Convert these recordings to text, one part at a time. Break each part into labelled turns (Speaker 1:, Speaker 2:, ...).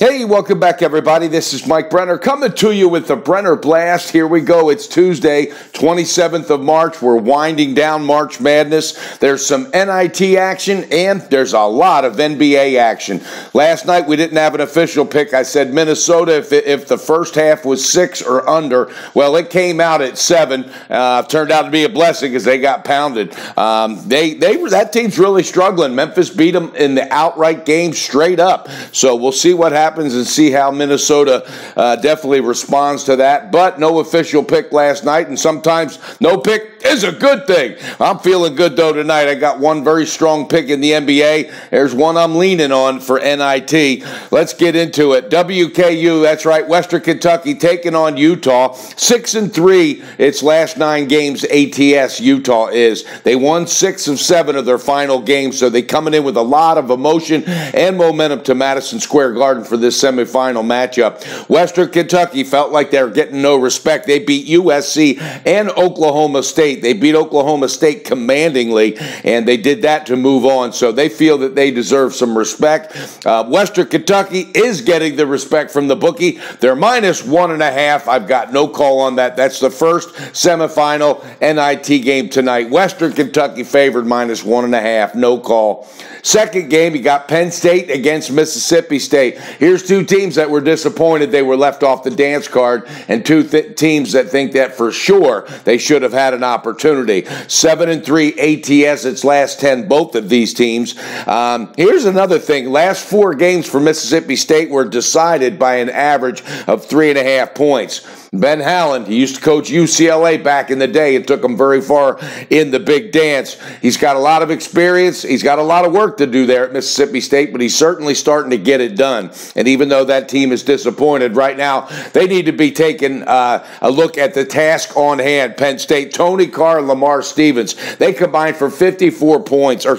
Speaker 1: Hey, welcome back, everybody. This is Mike Brenner coming to you with the Brenner Blast. Here we go. It's Tuesday, 27th of March. We're winding down March Madness. There's some NIT action, and there's a lot of NBA action. Last night, we didn't have an official pick. I said Minnesota, if the first half was 6 or under. Well, it came out at 7. Turned out to be a blessing because they got pounded. That team's really struggling. Memphis beat them in the outright game straight up. So we'll see what happens and see how Minnesota definitely responds to that. But no official pick last night, and sometimes no pick is a good thing. I'm feeling good, though, tonight. I got one very strong pick in the NBA. There's one I'm leaning on for NIT. Let's get into it. WKU, that's right, Western Kentucky taking on Utah. 6-3 its last 9 games ATS Utah is. They won 6 of 7 of their final games, so they coming in with a lot of emotion and momentum to Madison Square Garden for this semifinal matchup. Western Kentucky felt like they were getting no respect. They beat USC and Oklahoma State. They beat Oklahoma State commandingly, and they did that to move on. So they feel that they deserve some respect. Western Kentucky is getting the respect from the bookie. They're -1.5. I've got no call on that. That's the first semifinal NIT game tonight. Western Kentucky favored -1.5. No call. Second game, you got Penn State against Mississippi State. Here's two teams that were disappointed they were left off the dance card, and two teams that think that for sure they should have had an opportunity. 7-3 ATS its last 10, both of these teams. Here's another thing. Last 4 games for Mississippi State were decided by an average of 3.5 points. Ben Hallen, he used to coach UCLA back in the day and took them very far in the big dance. He's got a lot of experience. He's got a lot of work to do there at Mississippi State, but he's certainly starting to get it done. And even though that team is disappointed right now, they need to be taking a look at the task on hand. Penn State, Tony Carr and Lamar Stevens, they combined for 55 points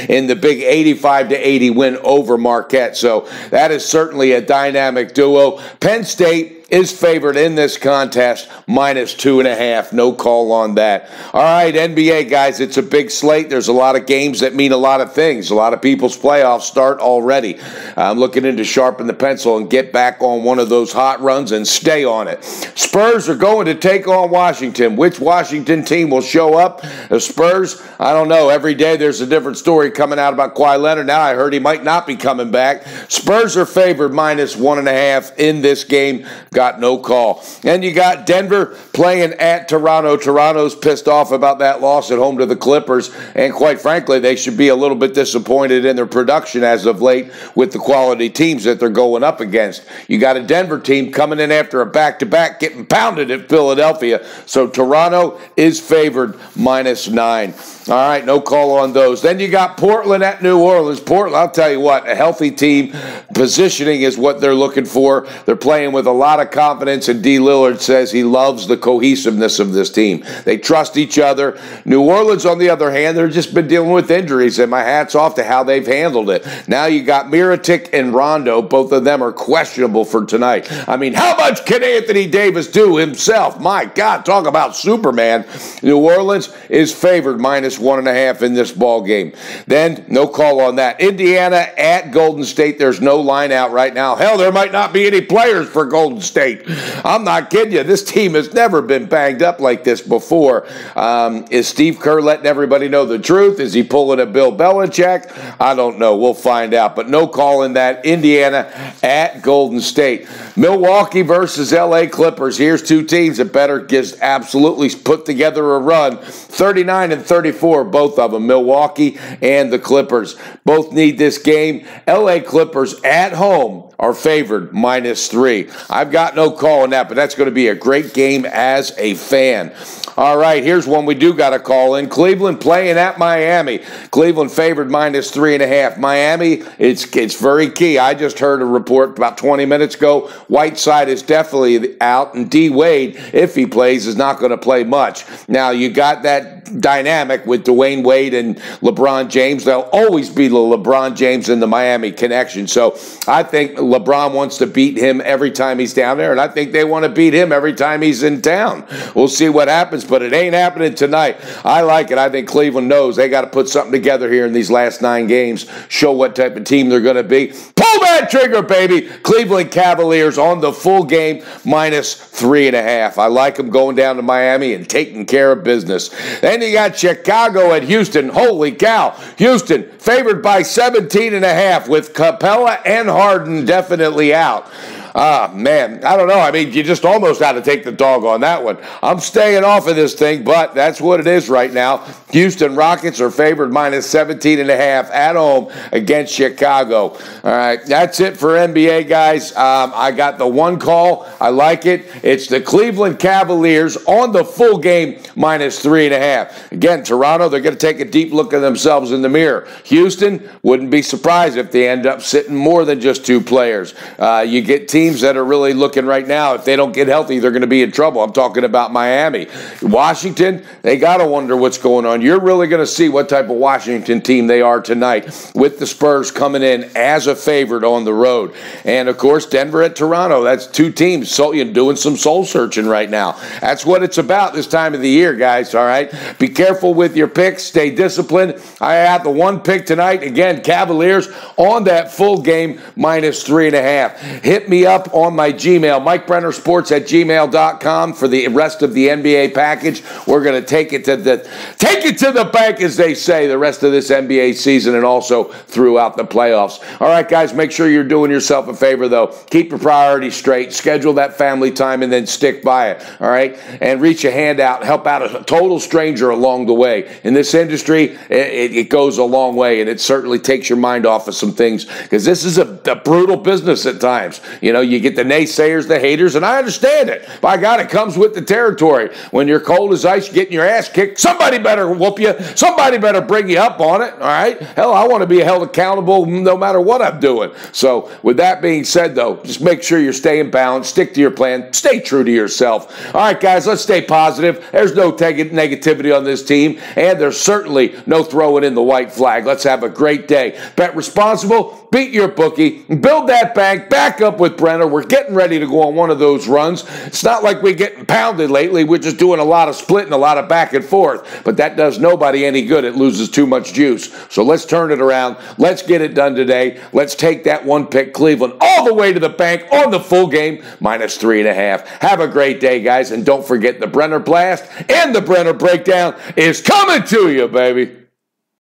Speaker 1: in the big 85-80 win over Marquette. So that is certainly a dynamic duo. Penn State is favored in this contest, -2.5. No call on that. All right, NBA, guys, it's a big slate. There's a lot of games that mean a lot of things. A lot of people's playoffs start already. I'm looking in to sharpen the pencil and get back on one of those hot runs and stay on it. Spurs are going to take on Washington. Which Washington team will show up? The Spurs, I don't know. Every day there's a different story coming out about Kawhi Leonard. Now I heard he might not be coming back. Spurs are favored -1.5 in this game. Got no call. And you got Denver playing at Toronto. Toronto's pissed off about that loss at home to the Clippers, and quite frankly, they should be a little bit disappointed in their production as of late with the quality teams that they're going up against. You got a Denver team coming in after a back-to-back, getting pounded at Philadelphia, so Toronto is favored -9. All right, no call on those. Then you got Portland at New Orleans. Portland, I'll tell you what, a healthy team. Positioning is what they're looking for. They're playing with a lot of confidence, and D. Lillard says he loves the cohesiveness of this team. They trust each other. New Orleans, on the other hand, they've just been dealing with injuries, and my hat's off to how they've handled it. Now you got Mirotic and Rondo. Both of them are questionable for tonight. I mean, how much can Anthony Davis do himself? My God, talk about Superman. New Orleans is favored -1.5 in this ball game. Then, no call on that. Indiana at Golden State. There's no line out right now. Hell, there might not be any players for Golden State. I'm not kidding you. This team has never been banged up like this before. Is Steve Kerr letting everybody know the truth? Is he pulling a Bill Belichick? I don't know. We'll find out. But no call in that. Indiana at Golden State. Milwaukee versus LA Clippers. Here's two teams that better just absolutely put together a run. 39-34, both of them. Milwaukee and the Clippers. Both need this game. LA Clippers at home are favored -3. I've got no call on that, but that's going to be a great game as a fan. All right, here's one we do got to call in. Cleveland playing at Miami. Cleveland favored -3.5. Miami, it's very key. I just heard a report about 20 minutes ago. Whiteside is definitely out, and D. Wade, if he plays, is not going to play much. Now, you got that dynamic with Dwayne Wade and LeBron James. There'll always be the LeBron James and the Miami connection. So I think LeBron wants to beat him every time he's down. down there, and I think they want to beat him every time he's in town. We'll see what happens, but it ain't happening tonight. I like it. I think Cleveland knows they got to put something together here in these last 9 games, show what type of team they're going to be. Pull that trigger, baby. Cleveland Cavaliers on the full game, minus 3.5. I like them going down to Miami and taking care of business. Then you got Chicago at Houston. Holy cow. Houston favored by 17.5 with Capella and Harden definitely out. Man, I don't know. I mean, you just almost had to take the dog on that one. I'm staying off of this thing, but that's what it is right now. Houston Rockets are favored minus 17.5 at home against Chicago. All right, that's it for NBA, guys. I got the one call. I like it. It's the Cleveland Cavaliers on the full game, minus 3.5. Again, Toronto, they're going to take a deep look at themselves in the mirror. Houston, wouldn't be surprised if they end up sitting more than just 2 players. You get teams that are really looking right now, if they don't get healthy, they're going to be in trouble. I'm talking about Miami. Washington, they got to wonder what's going on. You're really going to see what type of Washington team they are tonight with the Spurs coming in as a favorite on the road. And, of course, Denver at Toronto. That's 2 teams doing some soul searching right now. That's what it's about this time of the year, guys, all right? Be careful with your picks. Stay disciplined. I have the one pick tonight. Again, Cavaliers on that full game, minus 3.5. Hit me up on my Gmail, MikeBrennerSports@gmail.com for the rest of the NBA package. We're going to take it to the bank, as they say, the rest of this NBA season and also throughout the playoffs. All right, guys, make sure you're doing yourself a favor, though. Keep your priorities straight. Schedule that family time and then stick by it, all right? And reach a hand out. Help out a total stranger along the way. In this industry, it goes a long way, and it certainly takes your mind off of some things because this is a brutal business at times. You know, you get the naysayers, the haters, and I understand it. By God, it comes with the territory. When you're cold as ice, getting your ass kicked, somebody better whoop you. Somebody better bring you up on it, all right? Hell, I want to be held accountable no matter what I'm doing. So with that being said, though, just make sure you're staying balanced, stick to your plan, stay true to yourself. All right, guys, let's stay positive. There's no negativity on this team, and there's certainly no throwing in the white flag. Let's have a great day. Bet responsible, beat your bookie, build that bank, back up with Brenner. We're getting ready to go on one of those runs. It's not like we're getting pounded lately. We're just doing a lot of splitting, a lot of back and forth. But that does nobody any good. It loses too much juice. So let's turn it around. Let's get it done today. Let's take that one pick, Cleveland, all the way to the bank on the full game, minus 3.5. Have a great day, guys. And don't forget the Brenner Blast and the Brenner Breakdown is coming to you, baby.